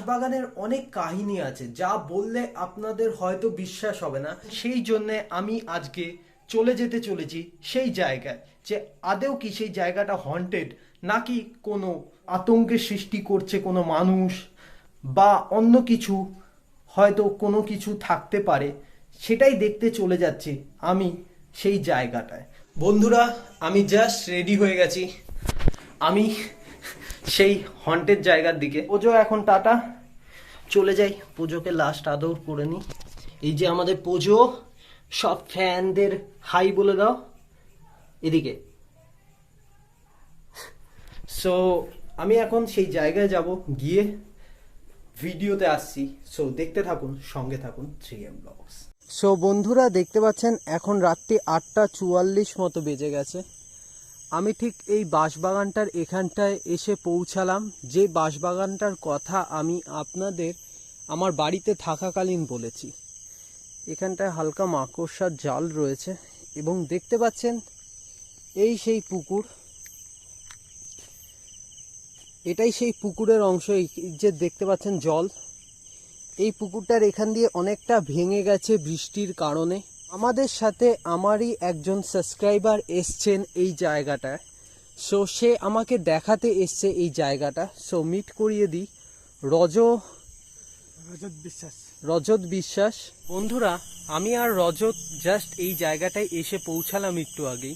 বাগানের অনেক কাহিনী আছে যা বললে আপনাদের হয়তো বিশ্বাস হবে না। সেই জন্য আমি আজকে চলে যেতে চলেছি সেই জায়গায়, যে আদৌ কি সেই জায়গাটা হন্টেড নাকি কোনো আতঙ্কের সৃষ্টি করছে কোনো মানুষ বা অন্য কিছু, হয়তো কোনো কিছু থাকতে পারে। সেটাই দেখতে চলে যাচ্ছি আমি সেই জায়গাটায়। বন্ধুরা, আমি জাস্ট রেডি হয়ে গেছি, আমি সেই হন্টেড জায়গার দিকে। পুজো এখন টাটা, চলে যাই পুজোকে লাস্ট আদর করে নিই। এই যে আমাদের পুজো, সব ফ্যানদের হাই বলে দাও এদিকে। সো আমি এখন সেই জায়গায় যাব, গিয়ে ভিডিওতে আসছি। সো দেখতে থাকুন, সঙ্গে থাকুন 3M ব্লগস। সো বন্ধুরা, দেখতে পাচ্ছেন এখন রাত্রি 8:44 মতো বেজে গেছে। আমি ঠিক এই বাঁশবাগানটার এখানটায় এসে পৌঁছালাম, যে বাঁশবাগানটার কথা আমি আপনাদের আমার বাড়িতে থাকাকালীন বলেছি। এখানটায় হালকা মাকড়সার জাল রয়েছে এবং দেখতে পাচ্ছেন এই সেই পুকুর, এটাই সেই পুকুরের অংশ। এই যে দেখতে পাচ্ছেন জল, এই পুকুরটার এখান দিয়ে অনেকটা ভেঙে গেছে বৃষ্টির কারণে। আমাদের সাথে আমারই একজন সাবস্ক্রাইবার এসছেন এই জায়গাটায়, সো সে আমাকে দেখাতে এসছে এই জায়গাটা। সো মিট করিয়ে দিই, রজত বিশ্বাস। বন্ধুরা, আমি আর রজত জাস্ট এই জায়গাটায় এসে পৌঁছালাম একটু আগেই।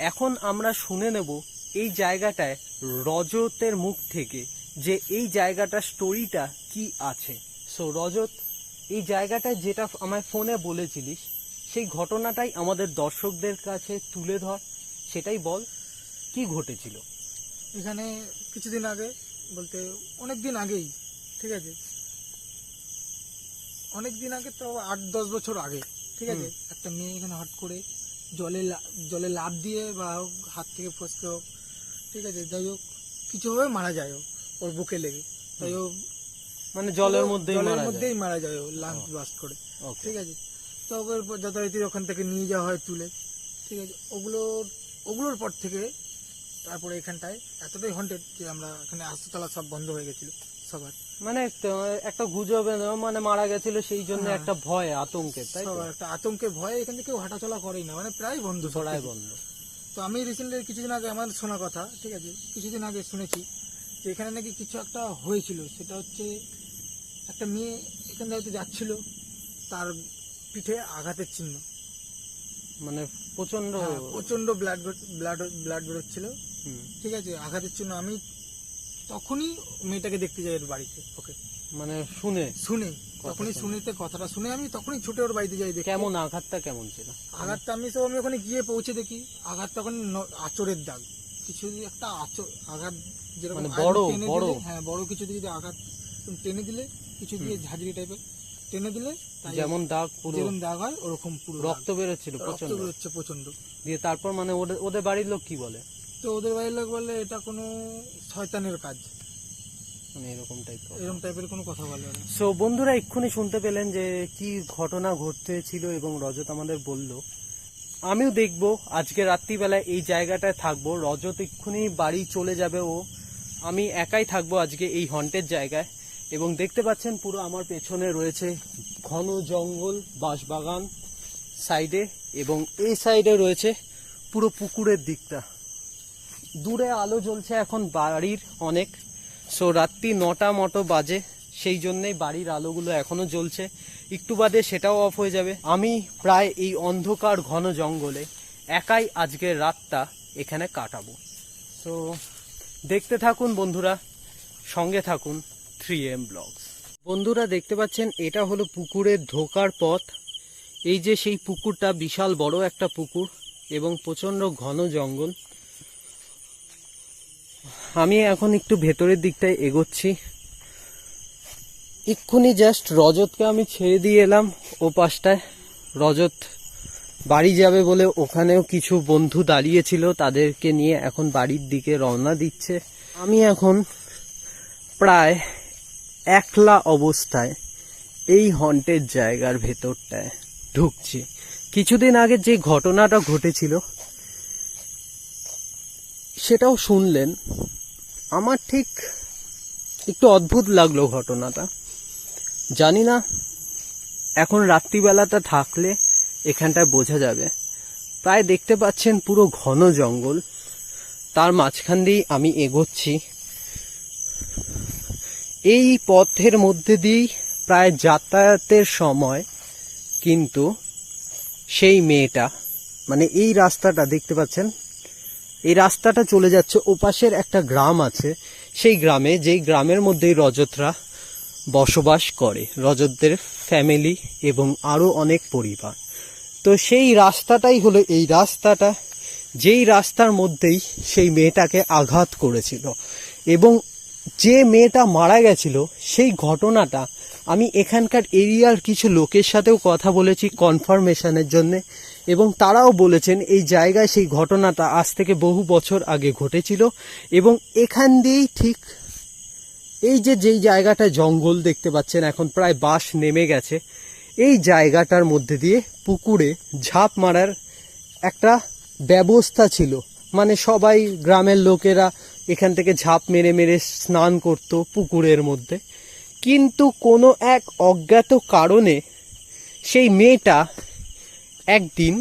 এখন আমরা শুনে নেব এই জায়গাটায় রজতের মুখ থেকে যে এই জায়গাটার স্টোরিটা কি আছে। সো রজত, এই জায়গাটায় যেটা আমায় ফোনে বলেছিলিস সেই ঘটনাটাই আমাদের দর্শকদের কাছে তুলে ধর, সেটাই বল, কি ঘটেছিল এখানে। কিছুদিন আগে বলতে অনেক দিন আগেই, ঠিক আছে, অনেক দিন আগে, তো 8-10 বছর আগে, ঠিক আছে, একটা মেয়ে এখানে হট করে জলে লাফ দিয়ে বা হাত থেকে ফসকে হোক, ঠিক আছে, যাই হোক কিছুভাবে মারা যায় ওর বুকে লেগে, তাই ও মানে জলের মধ্যেই মারা যায়, ও লাংস বাস্ট করে, ঠিক আছে। তো ওর যথারীতি ওখান থেকে নিয়ে যাওয়া হয় তুলে, ঠিক আছে। ওগুলোর পর থেকে তারপরে এখানটায় এতটাই হন্টেড যে আমরা এখানে হাসপাতাল সব বন্ধ হয়ে গেছিল সবার। মানে একটা গুজবে, মানে মারা গেছিল সেই জন্য একটা ভয়, আতঙ্কের, তাই তো? একটা আতঙ্কের ভয়ে এখান থেকে কেউ হাঁটাচলা করেই না, মানে প্রায় বন্ধ, ছড়াই বন্ধ। তো আমি রিসেন্টলি কিছুদিন আগে আমার শোনা কথা, ঠিক আছে, কিছুদিন আগে শুনেছি যে এখানে নাকি কিছু একটা হয়েছিল। সেটা হচ্ছে একটা মেয়ে এখান থেকে যাচ্ছিল, তার পিঠে আঘাতের চিহ্ন, মানে প্রচন্ড ব্লাড বেরোচ্ছিল, ঠিক আছে, আঘাতের চিহ্ন। আমি তখনই মেয়েটাকে দেখতে যাই ওর বাড়িতে, ওকে মানে শুনে তখনই শুনেতে কথাটা শুনে আমি তখনই ছুটে ওর বাড়িতে যাই। কেমন আঘাতটা কেমন ছিল? আঘাতটা আমি ওখানে গিয়ে পৌঁছে দেখি আঘাতটা ওখানে আঁচড়ের দাগ, কিছু একটা আঘাত যেরকম হ্যাঁ বড় কিছু দিয়ে আঘাত টেনে দিলে, কিছু দিয়ে ঝাঁঝরি টাইপের টেনে দিলে যেমন দাগ হয় ওরকম পুরো রক্ত বেরোচ্ছিল, প্রচন্ড। দিয়ে তারপর মানে ওদের বাড়ির লোক কি বলে? তো ওদের বাড়ির লোক বলে এটা কোনো শয়তানের কাজ, মানে এরকম টাইপের কোনো কথা বলে। সো বন্ধুরা, এক্ষুনি শুনতে পেলেন যে কি ঘটনা ঘটেছিল এবং রজত আমাদের বলল। আমিও দেখবো আজকে রাত্রিবেলায় এই জায়গাটায় থাকবো। রজত এক্ষুনি বাড়ি চলে যাবে, আমি একাই থাকবো আজকে এই হন্টেড জায়গায়। এবং দেখতে পাচ্ছেন পুরো আমার পেছনে রয়েছে ঘন জঙ্গল, বাঁশবাগান সাইডে, এবং এই সাইডে রয়েছে পুরো পুকুরের দিকটা। দূরে আলো জ্বলছে এখন বাড়ির অনেক। সো রাত্রি 9টা মতো বাজে, সেই জন্যেই বাড়ির আলোগুলো এখনো জ্বলছে একটু বাদে সেটাও অফ হয়ে যাবে। আমি প্রায় এই অন্ধকার ঘন জঙ্গলে একাই আজকের রাতটা এখানে কাটাবো। তো দেখতে থাকুন বন্ধুরা, সঙ্গে থাকুন 3M ব্লগস। বন্ধুরা দেখতে পাচ্ছেন এটা হলো পুকুরের ঢোকার পথ। এই যে সেই পুকুরটা বিশাল বড় একটা পুকুর এবং প্রচন্ড ঘন জঙ্গল। আমি এখন একটু ভেতরের দিকটায় এগোচ্ছি। এক্ষুনি জাস্ট রজতকে আমি ছেড়ে দিয়ে এলাম ও পাশটায়। রজত বাড়ি যাবে বলে ওখানেও কিছু বন্ধু দাঁড়িয়েছিল, তাদেরকে নিয়ে এখন বাড়ির দিকে রওনা দিচ্ছে। আমি এখন প্রায় একলা অবস্থায় এই হন্টেড জায়গার ভেতরটায় ঢুকছি। কিছুদিন আগে যে ঘটনাটা ঘটেছিল সেটাও শুনলেন। আমার ঠিক একটু অদ্ভুত লাগলো ঘটনাটা। জানি না এখন রাত্রিবেলাটা থাকলে এখানটায় বোঝা যাবে। প্রায় দেখতে পাচ্ছেন পুরো ঘন জঙ্গল, তার মাঝখান দিয়েই আমি এগোচ্ছি। এই পথের মধ্যে দিয়েই প্রায় যাতায়াতের সময় কিন্তু সেই মেয়েটা, মানে এই রাস্তাটা দেখতে পাচ্ছেন, এই রাস্তাটা চলে যাচ্ছে ওপাশের একটা গ্রাম আছে, সেই গ্রামে, যেই গ্রামের মধ্যেই রজতরা বসবাস করে, রজতদের ফ্যামিলি এবং আরো অনেক পরিবার। তো সেই রাস্তাটাই হলো এই রাস্তাটা, যেই রাস্তার মধ্যেই সেই মেয়েটাকে আঘাত করেছিল এবং যে মেয়েটা মারা গেছিল সেই ঘটনাটা আমি এখানকার এরিয়ার কিছু লোকের সাথেও কথা বলেছি কনফার্মেশনের জন্য, এবং তারাও বলেছেন এই জায়গায় সেই ঘটনাটা আজ থেকে বহু বছর আগে ঘটেছিল। এবং এখান দিয়েই ঠিক এই যেই জায়গাটা জঙ্গল দেখতে পাচ্ছেন, এখন প্রায় বাঁশ নেমে গেছে, এই জায়গাটার মধ্যে দিয়ে পুকুরে ঝাঁপ মারার একটা ব্যবস্থা ছিল। মানে সবাই গ্রামের লোকেরা এখান থেকে ঝাঁপ মেরে মেরে স্নান করত পুকুরের মধ্যে। কিন্তু কোনো এক অজ্ঞাত কারণে সেই মেয়েটা একদিন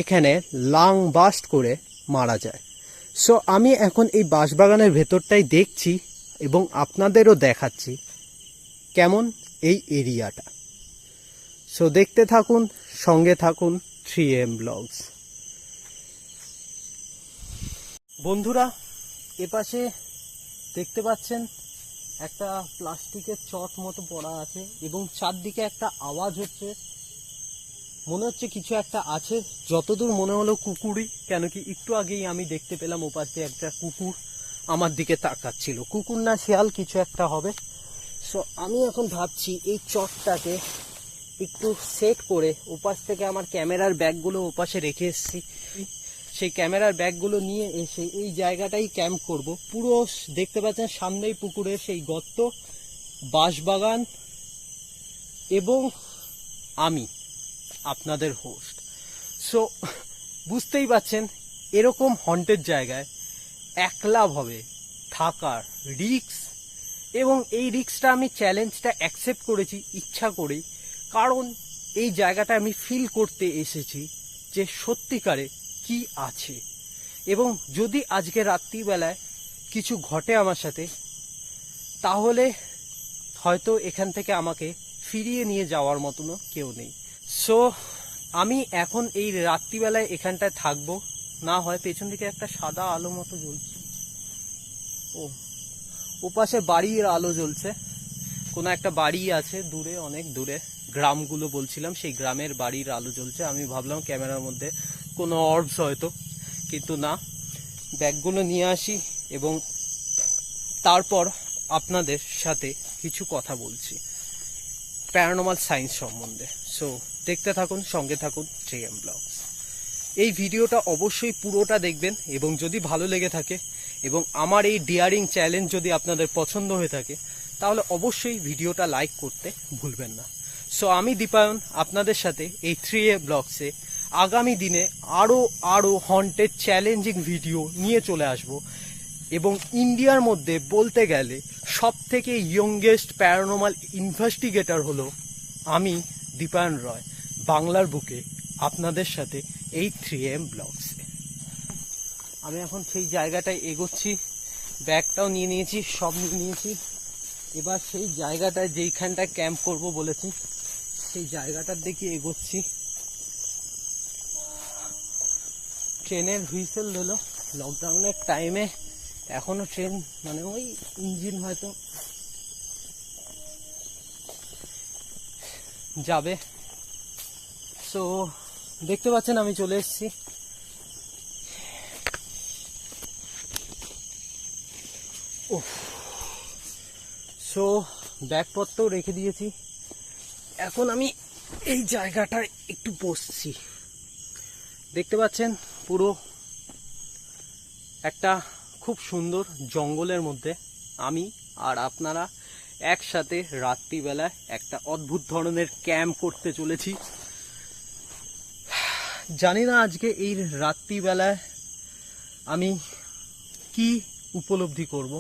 এখানে লাং বাস্ট করে মারা যায়। সো আমি এখন এই বাঁশবাগানের ভেতরটাই দেখছি এবং আপনাদেরও দেখাচ্ছি কেমন এই এরিয়াটা। সো দেখতে থাকুন, সঙ্গে থাকুন 3M ব্লগস। বন্ধুরা এপাশে দেখতে পাচ্ছেন একটা প্লাস্টিকের চট মতো পড়া আছে এবং চারদিকে একটা আওয়াজ হচ্ছে, মনে হচ্ছে কিছু একটা আছে। যতদূর মনে হলো কুকুরই, কেন কি একটু আগেই আমি দেখতে পেলাম ওপাশে একটা কুকুর আমার দিকে তাকাচ্ছিল। কুকুর না শিয়াল কিছু একটা হবে। সো আমি এখন ভাবছি এই চটটাকে একটু সেট করে ওপাশ থেকে আমার ক্যামেরার ব্যাগগুলো ওপাশে রেখে এসেছি, সেই ক্যামেরার ব্যাগগুলো নিয়ে এসে এই জায়গাটাই ক্যাম্প করব। পুরো দেখতে পাচ্ছেন সামনেই পুকুরের সেই গর্ত, বাঁশবাগান এবং আমি আপনাদের হোস্ট। সো বুঝতেই পাচ্ছেন এরকম হন্টেড জায়গায় একলাভাবে থাকার রিস্ক, এবং এই রিস্কটা আমি চ্যালেঞ্জটা অ্যাকসেপ্ট করেছি ইচ্ছা করেই, কারণ এই জায়গাটা আমি ফিল করতে এসেছি যে সত্যিকারে কি আছে। এবং যদি আজকে রাত্রিবেলায় কিছু ঘটে আমার সাথে, তাহলে হয়তো এখান থেকে আমাকে ফিরিয়ে নিয়ে যাওয়ার মতনও কেউ নেই। সো আমি এখন এই রাত্রিবেলায় এখানটায় থাকবো। না হয় পেছন দিকে একটা সাদা আলো মতো জ্বলছে, ওপাশে বাড়ির আলো জ্বলছে, কোনো একটা বাড়ি আছে দূরে, অনেক দূরে, গ্রামগুলো বলছিলাম, সেই গ্রামের বাড়ির আলো জ্বলছে। আমি ভাবলাম ক্যামেরার মধ্যে কোনো অর্বস হয়তো, কিন্তু না। ব্যাগগুলো নিয়ে আসি এবং তারপর আপনাদের সাথে কিছু কথা বলছি প্যারানর্মাল সায়েন্স সম্বন্ধে। সো দেখতে থাকুন, সঙ্গে থাকুন 3M ব্লগস। এই ভিডিওটা অবশ্যই পুরোটা দেখবেন এবং যদি ভালো লেগে থাকে এবং আমার এই ডিয়ারিং চ্যালেঞ্জ যদি আপনাদের পছন্দ হয়ে থাকে, তাহলে অবশ্যই ভিডিওটা লাইক করতে ভুলবেন না। সো আমি দীপায়ন আপনাদের সাথে এই 3M ব্লগসে আগামী দিনে আরো হন্টেড চ্যালেঞ্জিং ভিডিও নিয়ে চলে আসব। এবং ইন্ডিয়ার মধ্যে বলতে গেলে সব থেকে ইয়ংগেস্ট প্যারানর্মাল ইনভেস্টিগেটর হলো আমি, দীপায়ন রয়, বাংলার বুকে আপনাদের সাথে এই 3M ব্লগসে। আমি এখন সেই জায়গাটায় এগোচ্ছি, ব্যাগটাও নিয়ে নিয়েছি, সব নিয়ে নিয়েছি। এবার সেই জায়গাটায় যেইখানটায় ক্যাম্প করব বলেছি সেই জায়গাটার দিকে এগোচ্ছি। ট্রেনের হুইসেল দিল লকডাউনের টাইমে, এখনো ট্রেন মানে ওই ইঞ্জিন হয়তো যাবে। সো দেখতে পাচ্ছেন আমি চলে এসেছি। সো ব্যাগপত্রও রেখে দিয়েছি, এখন আমি এই জায়গাটায় একটু বসছি। দেখতে পাচ্ছেন পুরো একটা খুব সুন্দর জঙ্গলের মধ্যে আমি আর আপনারা একসাথে রাত্রিবেলায় একটা অদ্ভুত ধরনের ক্যাম্প করতে চলেছি। জানি না আজকে এই রাত্রিবেলায় আমি কি উপলব্ধি করব।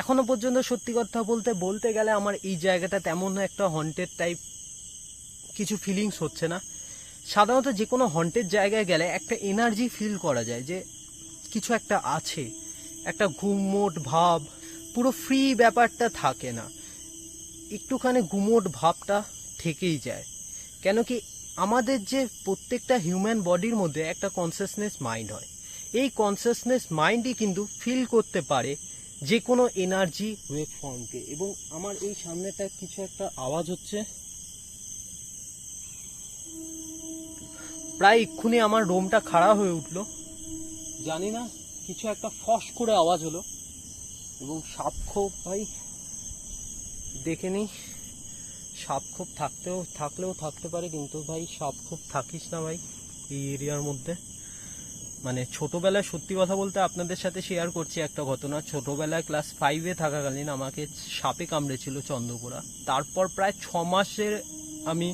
এখনো পর্যন্ত সত্যি কথা বলতে গেলে আমার এই জায়গাটা তেমন একটা হন্টেড টাইপ কিছু ফিলিংস হচ্ছে না। সাধারণত যে কোনো হন্টেড জায়গায় গেলে একটা এনার্জি ফিল করা যায় যে কিছু একটা আছে, একটা গুমোট ভাব, পুরো ফ্রি ব্যাপারটা থাকে না, একটুখানি গুমোট ভাবটা থেকেই যায়। কেন কি আমাদের যে প্রত্যেকটা হিউম্যান বডির মধ্যে একটা কনসিয়াসনেস মাইন্ড হয়, এই কনসিয়াসনেস মাইন্ডই কিন্তু ফিল করতে পারে যে কোনো এনার্জি ওয়েভ ফর্মকে। এবং আমার এই সামনেটা কিছু একটা আওয়াজ হচ্ছে, প্রায় এক্ষুনি আমার রোমটা খাড়া হয়ে উঠলো। জানি না কিছু একটা ফস করে আওয়াজ হলো এবং সাপখোপ ভাই দেখে নি, সাপখোপ থাকলেও থাকতে পারে, কিন্তু ভাই সাপখোপ থাকিস না ভাই এই এরিয়ার মধ্যে। মানে ছোটবেলায় সত্যি কথা বলতে আপনাদের সাথে শেয়ার করছি একটা ঘটনা। ছোটবেলায় ক্লাস 5-এ থাকাকালীন আমাকে সাপে কামড়েছিল চন্দ্রকোড়া। তারপর প্রায় 6 মাসের আমি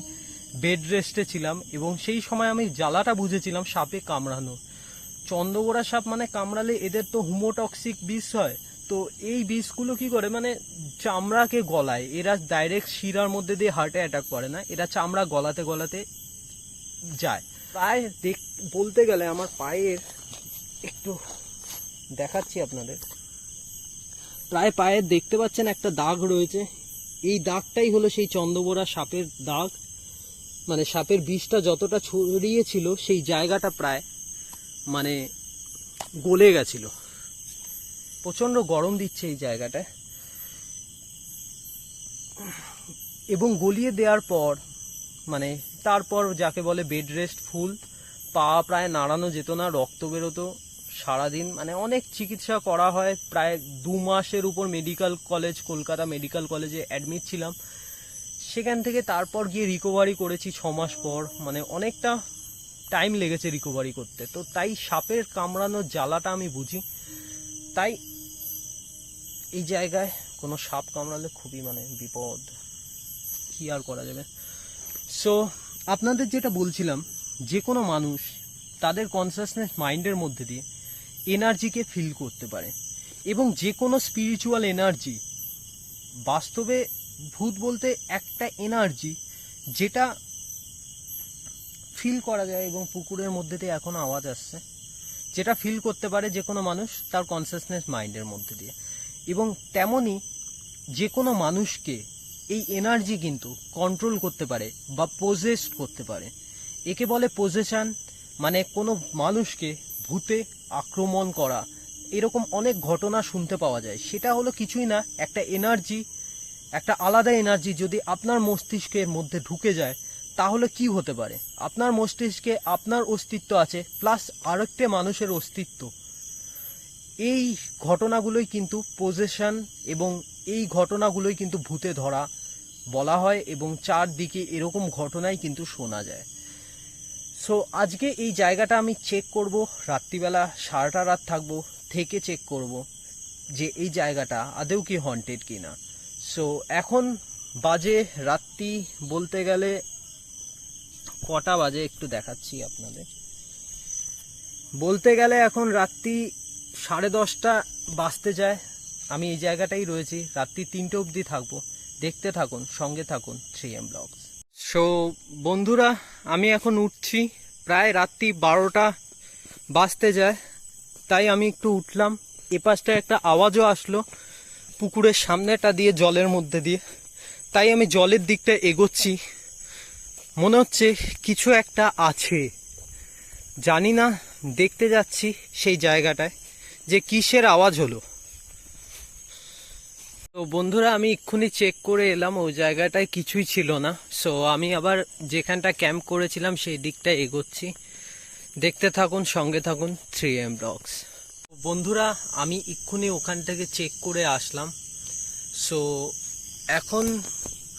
বেড রেস্টে ছিলাম এবং সেই সময় আমি জ্বালাটা বুঝেছিলাম সাপে কামড়ানো। চন্দ্রকোড়া সাপ মানে কামড়ালে এদের তো হুমোটক্সিক বিষ হয়, তো এই বিষগুলো কি করে মানে চামড়াকে গলায়, এরা ডাইরেক্ট শিরার মধ্যে দিয়ে হার্টে অ্যাটাক করে না, এরা চামড়া গলাতে গলাতে যায়। প্রায় বলতে গেলে আমার পায়ের একটু দেখাচ্ছি আপনাদের, প্রায় পায়ের দেখতে পাচ্ছেন একটা দাগ রয়েছে, এই দাগটাই হলো সেই চন্দ্রবোরা সাপের দাগ। মানে সাপের বিষটা যতটা ছড়িয়েছিল সেই জায়গাটা প্রায় মানে গলে গেছিল। প্রচন্ড গরম দিচ্ছে এই জায়গাটায়, এবং গলিয়ে দেওয়ার পর মানে তারপর যাকে বলে বেড রেস্ট ফুল, পা প্রায় নাড়ানো যেত না, রক্ত বেরোতো সারাদিন, মানে অনেক চিকিৎসা করা হয়। প্রায় 2 মাসের উপর মেডিকেল কলেজ, কলকাতা মেডিকেল কলেজে অ্যাডমিট ছিলাম। সেখান থেকে তারপর গিয়ে রিকভারি করেছি 6 মাস পর, মানে অনেকটা টাইম লেগেছে রিকভারি করতে। তো তাই সাপের কামড়ানোর জ্বালাটা আমি বুঝি, তাই এই জায়গায় কোনো সাপ কামড়ালে খুবই মানে বিপদ, কি আর করা যাবে। সো আপনাদের যেটা বলছিলাম, যে কোনো মানুষ তাদের কনসিয়াসনেস মাইন্ডের মধ্যে দিয়ে এনার্জিকে ফিল করতে পারে, এবং যে কোনো স্পিরিচুয়াল এনার্জি, বাস্তবে ভূত বলতে একটা এনার্জি যেটা ফিল করা যায়, এবং পুকুরের মধ্যে দিয়ে এখন আওয়াজ আসছে, যেটা ফিল করতে পারে যে কোনো মানুষ তার কনসিয়াসনেস মাইন্ডের মধ্যে দিয়ে। এবং তেমনি যে কোনো মানুষকে এই এনার্জি কিন্তু কন্ট্রোল করতে পারে বা পজেস করতে পারে। একে বলে পজেশন, মানে কোনো মানুষকে ভূতে আক্রমণ করা। এরকম অনেক ঘটনা শুনতে পাওয়া যায়। সেটা হলো কিছুই না, একটা এনার্জি, একটা আলাদা এনার্জি যদি আপনার মস্তিষ্কের মধ্যে ঢুকে যায়, তাহলে কি হতে পারে, আপনার মস্তিষ্কে আপনার অস্তিত্ব আছে প্লাস আরেকটা মানুষের অস্তিত্ব। এই ঘটনাগুলোই কিন্তু পজেশন, এবং এই ঘটনাগুলোই কিন্তু ভূতে ধরা বলা হয়, এবং চারদিকে এরকম ঘটনাই কিন্তু শোনা যায়। সো আজকে এই জায়গাটা আমি চেক করব, রাত্রিবেলা সারাটা রাত থাকবো, থেকে চেক করব যে এই জায়গাটা আদৌ কি হন্টেড কিনা। সো এখন বাজে রাত্রি বলতে গেলে কটা বাজে একটু দেখাচ্ছি আপনাদের। বলতে গেলে এখন রাত্রি 10:30 বাজতে যায়। আমি এই জায়গাটাই রয়েছি, রাত্রি 3টে অবধি থাকবো। দেখতে থাকুন, সঙ্গে থাকুন 3M ব্লগস। সো বন্ধুরা, আমি এখন উঠছি, প্রায় রাত্রি 12টা বাজতে যায়, তাই আমি একটু উঠলাম। এপাশটায় একটা আওয়াজও আসলো, পুকুরের সামনেটা দিয়ে জলের মধ্যে দিয়ে, তাই আমি জলের দিকটা এগোচ্ছি। মনে হচ্ছে কিছু একটা আছে, জানি না, দেখতে যাচ্ছি সেই জায়গাটায় যে কিসের আওয়াজ হলো। তো বন্ধুরা, আমি এক্ষুনি চেক করে এলাম, ওই জায়গাটায় কিছুই ছিল না। সো আমি আবার যেখানটা ক্যাম্প করেছিলাম সেই দিকটা এগোচ্ছি। দেখতে থাকুন, সঙ্গে থাকুন 3M ব্লগস। বন্ধুরা, আমি এক্ষুনি ওখান থেকে চেক করে আসলাম। সো এখন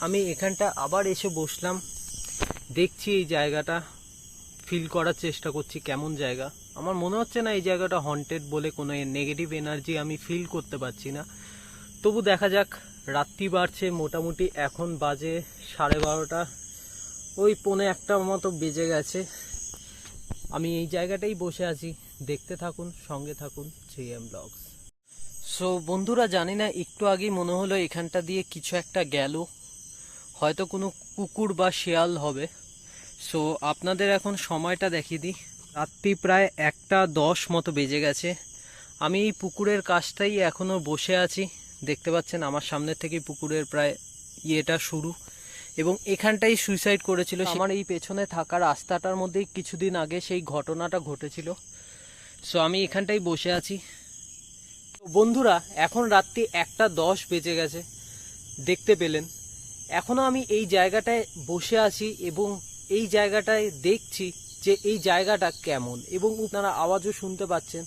আমি এখানটা আবার এসে বসলাম, দেখছি এই জায়গাটা, ফিল করার চেষ্টা করছি কেমন জায়গা। আমার মনে হচ্ছে না এই জায়গাটা হন্টেড বলে, কোনো নেগেটিভ এনার্জি আমি ফিল করতে পারছি না। তবু দেখা যাক, রাত্রি বাড়ছে, মোটামুটি এখন বাজে 12:30, ওই 1:45 মতো বেজে গেছে। আমি এই জায়গাটাই বসে আছি, দেখতে থাকুন, সঙ্গে থাকুন 3M ব্লগস। সো বন্ধুরা, জানি না, একটু আগেই মনে হলো এখানটা দিয়ে কিছু একটা গেল, হয়তো কোনো কুকুর বা শিয়াল হবে। সো আপনাদের এখন সময়টা দেখিয়ে দিই, রাত্রি প্রায় 1:10 মতো বেজে গেছে। আমি এই পুকুরের কাছটাই এখনও বসে আছি, দেখতে পাচ্ছেন আমার সামনে থেকে পুকুরের প্রায় ইয়েটা শুরু, এবং এখানটাই সুইসাইড করেছিল। আমার এই পেছনে থাকা রাস্তাটার মধ্যেই কিছুদিন আগে সেই ঘটনাটা ঘটেছিল। সো আমি এখানটাই বসে আছি। বন্ধুরা, এখন রাত্রি 1:10 বেজে গেছে, দেখতে পেলেন। এখনো আমি এই জায়গাটায় বসে আছি এবং এই জায়গাটায় দেখছি যে এই জায়গাটা কেমন, এবং আপনারা আওয়াজও শুনতে পাচ্ছেন,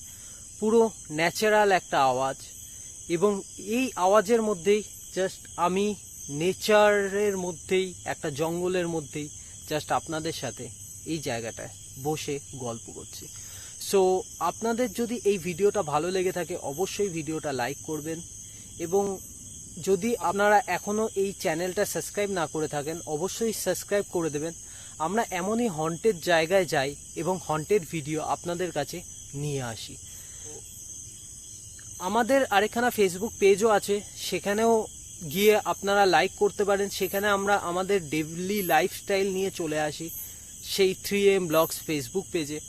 পুরো ন্যাচারাল একটা আওয়াজ। এবং এই আওয়াজের মধ্যেই জাস্ট আমি নেচারের মধ্যেই, একটা জঙ্গলের মধ্যেই জাস্ট আপনাদের সাথে এই জায়গাটায় বসে গল্প করছি। সো আপনাদের যদি এই ভিডিওটা ভালো লেগে থাকে, অবশ্যই ভিডিওটা লাইক করবেন, এবং যদি আপনারা এখনও এই চ্যানেলটা সাবস্ক্রাইব না করে থাকেন, অবশ্যই সাবস্ক্রাইব করে দেবেন। আমরা এমনই হন্টেড জায়গায় যাই এবং হন্টেড ভিডিও আপনাদের কাছে নিয়ে আসি। আমাদের আরেকখানা ফেসবুক পেজও আছে, সেখানেও গিয়ে আপনারা লাইক করতে পারেন। সেখানে আমরা আমাদের ডেইলি লাইফস্টাইল নিয়ে চলে আসি সেই 3M ব্লগস ফেসবুক পেজে,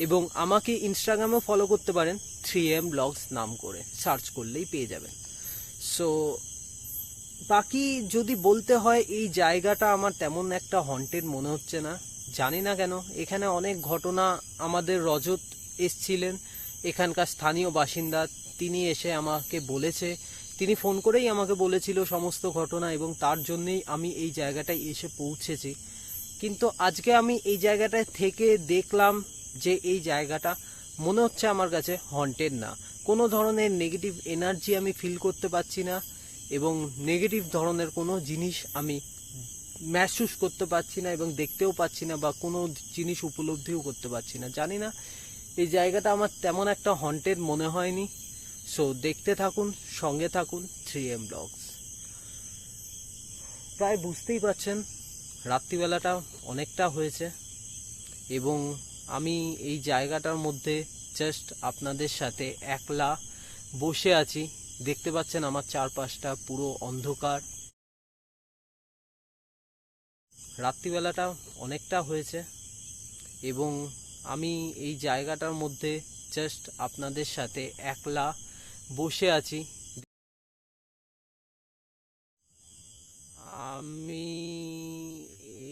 এবং আমাকে ইনস্টাগ্রামেও ফলো করতে পারেন, 3M ব্লগস নাম করে সার্চ করলেই পেয়ে যাবেন। সো বাকি যদি বলতে হয়, এই জায়গাটা আমার তেমন একটা হন্টেড মনে হচ্ছে না, জানি না কেন। এখানে অনেক ঘটনা, আমাদের রজত এসছিলেন, এখানকার স্থানীয় বাসিন্দা, তিনি এসে আমাকে বলেছে, তিনি ফোন করেই আমাকে বলেছিল সমস্ত ঘটনা, এবং তার জন্যই আমি এই জায়গাটায় এসে পৌঁছেছি। কিন্তু আজকে আমি এই জায়গাটায় থেকে দেখলাম যে এই জায়গাটা মনে হচ্ছে আমার কাছে হন্টেড না, কোনো ধরনের নেগেটিভ এনার্জি আমি ফিল করতে পারছি না, এবং নেগেটিভ ধরনের কোনো জিনিস আমি महसूस করতে পারছি না, এবং দেখতেও পাচ্ছি না, বা কোনো জিনিস উপলব্ধিও করতে পারছি না। জানি না, এই জায়গাটা আমার তেমন একটা হন্টেড মনে হয়নি। সো দেখতে থাকুন, সঙ্গে থাকুন 3M ব্লগস। প্রায় বুঝতেই পারছেন, রাত্রিবেলাটা অনেকটা হয়েছে, এবং আমি এই জায়গাটার মধ্যে জাস্ট আপনাদের সাথে একলা বসে আছি। দেখতে পাচ্ছেন আমার চারপাশটা পুরো অন্ধকার, রাত্রিবেলাটা অনেকটা হয়েছে, এবং আমি এই জায়গাটার মধ্যে জাস্ট আপনাদের সাথে একলা বসে আছি। আমি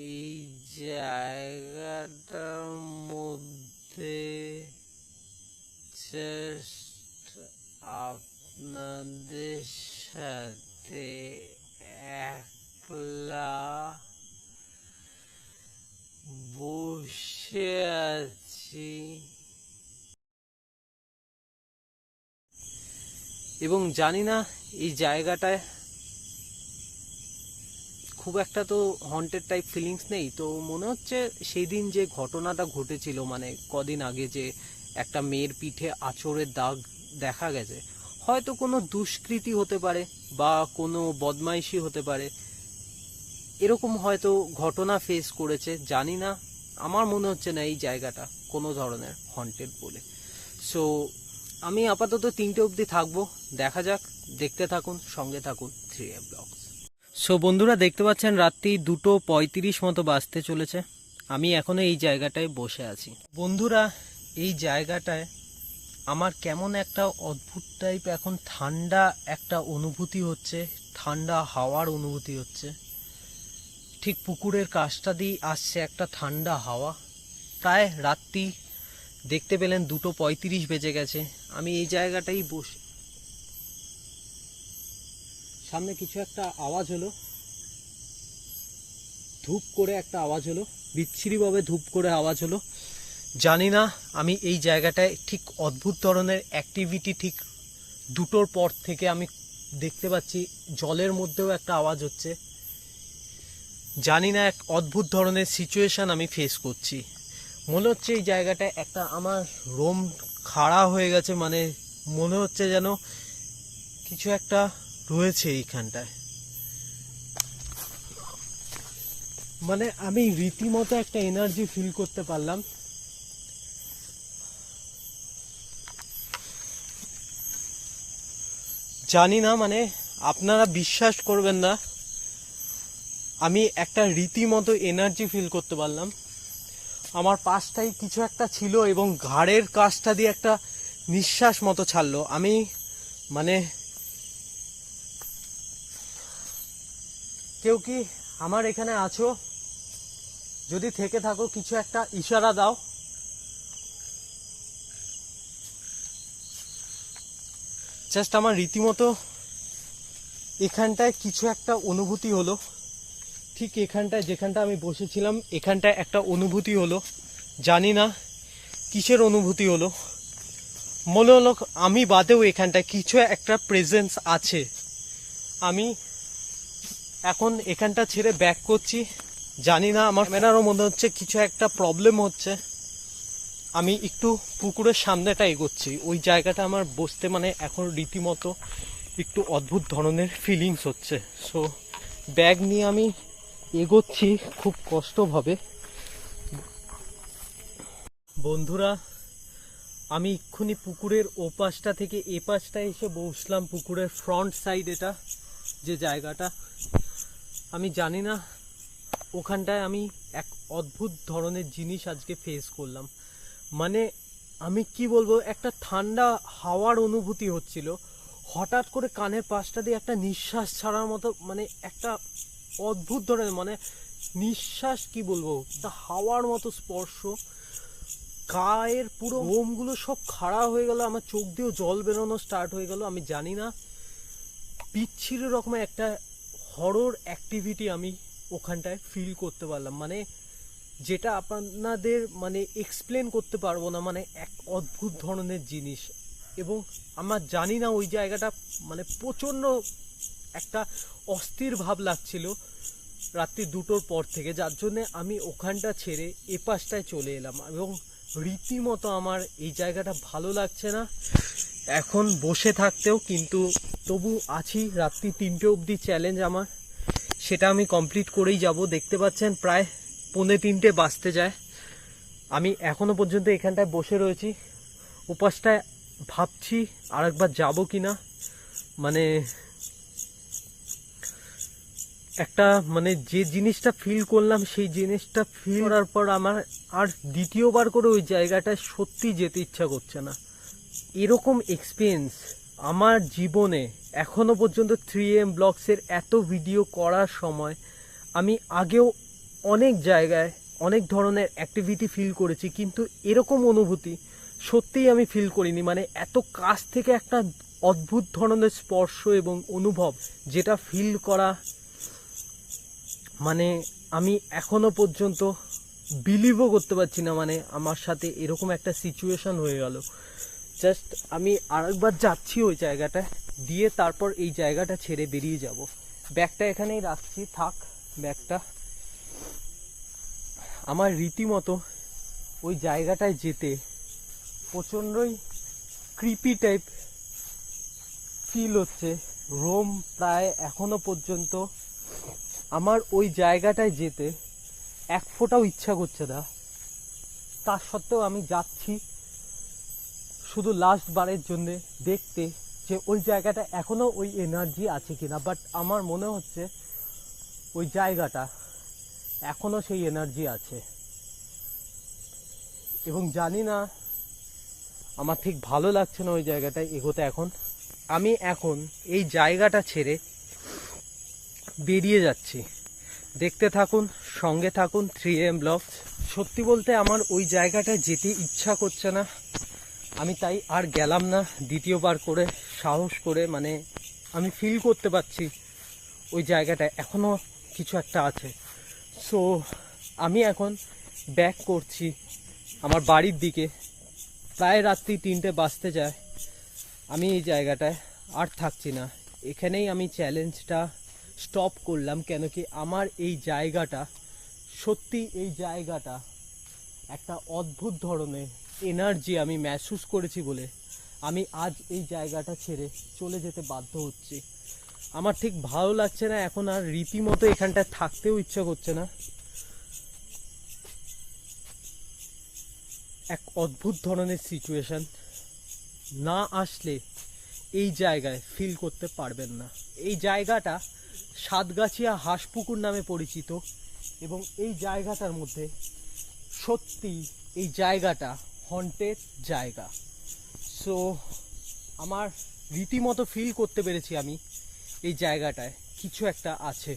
এই জায়গাটার মধ্যে জাস্ট আপনাদের সাথে একলা বসে আছি, এবং জানি না এই জায়গাটায় খুব একটা তো হন্টেড টাইপ ফিলিংস নেই। তো মনে হচ্ছে সেই দিন যে ঘটনাটা ঘটেছিল, মানে কদিন আগে, যে একটা মেয়ের পিঠে আঁচড়ের দাগ দেখা গেছে, হয়তো কোনো দুষ্কৃতি হতে পারে বা কোনো বদমাইশি হতে পারে, এরকম হয়তো ঘটনা ফেস করেছে, জানি না। আমার মনে হচ্ছে না এই জায়গাটা কোনো ধরনের হন্টেড বলে। সো আমি আপাতত 3টে অবধি থাকবো, দেখা যাক, দেখতে থাকুন, সঙ্গে থাকুন 3M ব্লগস। সো বন্ধুরা, দেখতে পাচ্ছেন রাত্রি 2:35 মতো বাজতে চলেছে, আমি এখনো এই জায়গাটায় বসে আছি। বন্ধুরা, এই জায়গাটায় আমার কেমন একটা অদ্ভুত টাইপ এখন ঠান্ডা একটা অনুভূতি হচ্ছে, ঠান্ডা হাওয়ার অনুভূতি হচ্ছে। ঠিক পুকুরের কাছটা দিয়ে আসছে একটা ঠান্ডা হাওয়া। প্রায় রাত্রি দেখতে পেলেন 2:35 বেজে গেছে। আমি এই জায়গাটাই বসে, সামনে কিছু একটা আওয়াজ হলো, ধূপ করে একটা আওয়াজ হলো, বিচ্ছিরিভাবে ধূপ করে আওয়াজ হলো। জানি না, আমি এই জায়গাটায় ঠিক অদ্ভুত ধরনের অ্যাক্টিভিটি ঠিক 2টোর পর থেকে আমি দেখতে পাচ্ছি। জলের মধ্যেও একটা আওয়াজ হচ্ছে। জানি না, এক অদ্ভুত ধরনের সিচুয়েশন আমি ফেস করছি। মনে হচ্ছে এই জায়গাটায় একটা আমার রোম খাড়া হয়ে গেছে, মানে মনে হচ্ছে যেন কিছু একটা রয়েছে এইখানটায়। মানে আমি রীতিমতো একটা এনার্জি ফিল করতে পারলাম। জানি না, মানে আপনারা বিশ্বাস করবেন না, আমি একটা রীতিমতো এনার্জি ফিল করতে পারলাম। আমার পাশটাই কিছু একটা ছিল এবং ঘাড়ের কাছটা দিয়ে একটা নিঃশ্বাস মতো ছাড়লো। আমি মানে, কেউ কি আমার এখানে আছো? যদি থেকে থাকো কিছু একটা ইশারা দাও। জাস্ট আমার রীতিমতো এখানটায় কিছু একটা অনুভূতি হলো। ঠিক এখানটায় যেখানটা আমি বসেছিলাম এখানটায় একটা অনুভূতি হলো। জানি না কিসের অনুভূতি হলো। মনে হলো আমি বাদেও এখানটায় কিছু একটা প্রেজেন্স আছে। আমি এখন এখানটা ছেড়ে ব্যাক করছি। জানি না, আমার ক্যামেরারও মনে হচ্ছে কিছু একটা প্রবলেম হচ্ছে। আমি একটু পুকুরের সামনেটা এগোচ্ছি। ওই জায়গাটা আমার বসতে মানে এখন রীতিমতো একটু অদ্ভুত ধরনের ফিলিংস হচ্ছে। সো ব্যাগ নিয়ে আমি এগোচ্ছি খুব কষ্টভাবে। বন্ধুরা, আমি এক্ষুনি পুকুরের ওপাশটা থেকে এ পাশটা এসে বসলাম। পুকুরের ফ্রন্ট সাইড, এটা যে জায়গাটা, আমি জানি না, ওখানটায় আমি এক অদ্ভুত ধরনের জিনিস আজকে ফেস করলাম। মানে আমি কি বলবো, একটা ঠান্ডা হাওয়ার অনুভূতি হচ্ছিল। হঠাৎ করে কানের পাশটা দিয়ে একটা নিঃশ্বাস ছাড়ার মতো, মানে একটা অদ্ভুত ধরনের, মানে নিঃশ্বাস কি বলবো, একটা হাওয়ার মতো স্পর্শ। গায়ের পুরো লোমগুলো সব খাড়া হয়ে গেল, আমার চোখ দিয়েও জল বেরোনো স্টার্ট হয়ে গেল। আমি জানি না, বিচ্ছিরি রকমের একটা হরর অ্যাক্টিভিটি আমি ওখানটায় ফিল করতে পারলাম। মানে যেটা আপনাদের মানে এক্সপ্লেন করতে পারবো না, মানে এক অদ্ভুত ধরনের জিনিস। এবং আমার জানি না, ওই জায়গাটা মানে প্রচণ্ড একটা অস্থির ভাব লাগছিল রাত্রি 2টোর পর থেকে, যার জন্য আমি ওখানটা ছেড়ে এ পাশটায় চলে এলাম। এবং রীতিমতো আমার এই জায়গাটা ভালো লাগছে না এখন বসে থাকতেও, কিন্তু তবু আছি। রাত্রি 3টে অবধি চ্যালেঞ্জ আমার, সেটা আমি কমপ্লিট করেই যাব। দেখতে পাচ্ছেন প্রায় 2:45 বাজতে যায়। আমি এখনো পর্যন্ত এখানটায় বসে রয়েছি। ওপাশটায় ভাবছি আরেকবার যাব কিনা। মানে একটা মানে যে জিনিসটা ফিল করলাম সেই জিনিসটা ফিল করার পর আমার আর দ্বিতীয়বার করে ওই জায়গাটায় সত্যি যেতে ইচ্ছা করছে না। এরকম এক্সপিরিয়েন্স আমার জীবনে এখনো পর্যন্ত 3M ব্লগসের এত ভিডিও করার সময় আমি আগেও অনেক জায়গায় অনেক ধরনের অ্যাক্টিভিটি ফিল করেছি, কিন্তু এরকম অনুভূতি সত্যিই আমি ফিল করিনি। মানে এত কাছ থেকে একটা অদ্ভুত ধরনের স্পর্শ এবং অনুভব যেটা ফিল করা, মানে আমি এখনো পর্যন্ত বিলিভও করতে পারছি না। মানে আমার সাথে এরকম একটা সিচুয়েশন হয়ে গেল। জাস্ট আমি আরেকবার যাচ্ছি ওই জায়গাটা দিয়ে, তারপর এই জায়গাটা ছেড়ে বেরিয়ে যাব। ব্যাগটা এখানেই রাখছি, থাক ব্যাগটা। আমার রীতিমতো ওই জায়গাটায় যেতে প্রচণ্ডই ক্রিপি টাইপ ফিল হচ্ছে। রোম প্রায় এখনো পর্যন্ত আমার ওই জায়গাটায় যেতে এক ফোঁটাও ইচ্ছা করছে না। তার সত্ত্বেও আমি যাচ্ছি শুধু লাস্ট বারের জন্য দেখতে যে ওই জায়গাটা এখনো ওই এনার্জি আছে কিনা। বাট আমার মনে হচ্ছে ওই জায়গাটা এখনো সেই এনার্জি আছে। এবং জানি না আমার ঠিক ভালো লাগছে না ওই জায়গাটায় এগোতে এখন। আমি এখন এই জায়গাটা ছেড়ে বেরিয়ে যাচ্ছি। দেখতে থাকুন, সঙ্গে থাকুন 3am ব্লগস। সত্যি বলতে আমার ওই জায়গাটায় যেতে ইচ্ছা করছে না, আমি তাই আর গেলাম না দ্বিতীয়বার করে সাহস করে। মানে আমি ফিল করতে পারছি ওই জায়গাটায় এখনো কিছু একটা আছে। সো আমি এখন ব্যাক করছি আমার বাড়ির দিকে। প্রায় রাত্রি 3টে বাজতে যায়। আমি এই জায়গাটায় আর থাকছি না, এখানেই আমি চ্যালেঞ্জটা স্টপ করলাম। কেন কি আমার এই জায়গাটা, সত্যি এই জায়গাটা একটা অদ্ভুত ধরনের এনার্জি আমি মেহসুস করেছি বলে আমি আজ এই জায়গাটা ছেড়ে চলে যেতে বাধ্য হচ্ছি। আমার ঠিক ভালো লাগছে না এখন আর, রীতিমতো এখানটায় থাকতেও ইচ্ছা করছে না। এক অদ্ভুত ধরনের সিচুয়েশন, না আসলে এই জায়গায় ফিল করতে পারবেন না। এই জায়গাটা সাতগাছিয়া হাঁসপুকুর নামে পরিচিত এবং এই জায়গাটার মধ্যে সত্যি এই জায়গাটা হন্টেড জায়গা। সো আমার রীতিমতো ফিল করতে পেরেছি আমি এই জায়গাটায় কিছু একটা আছে।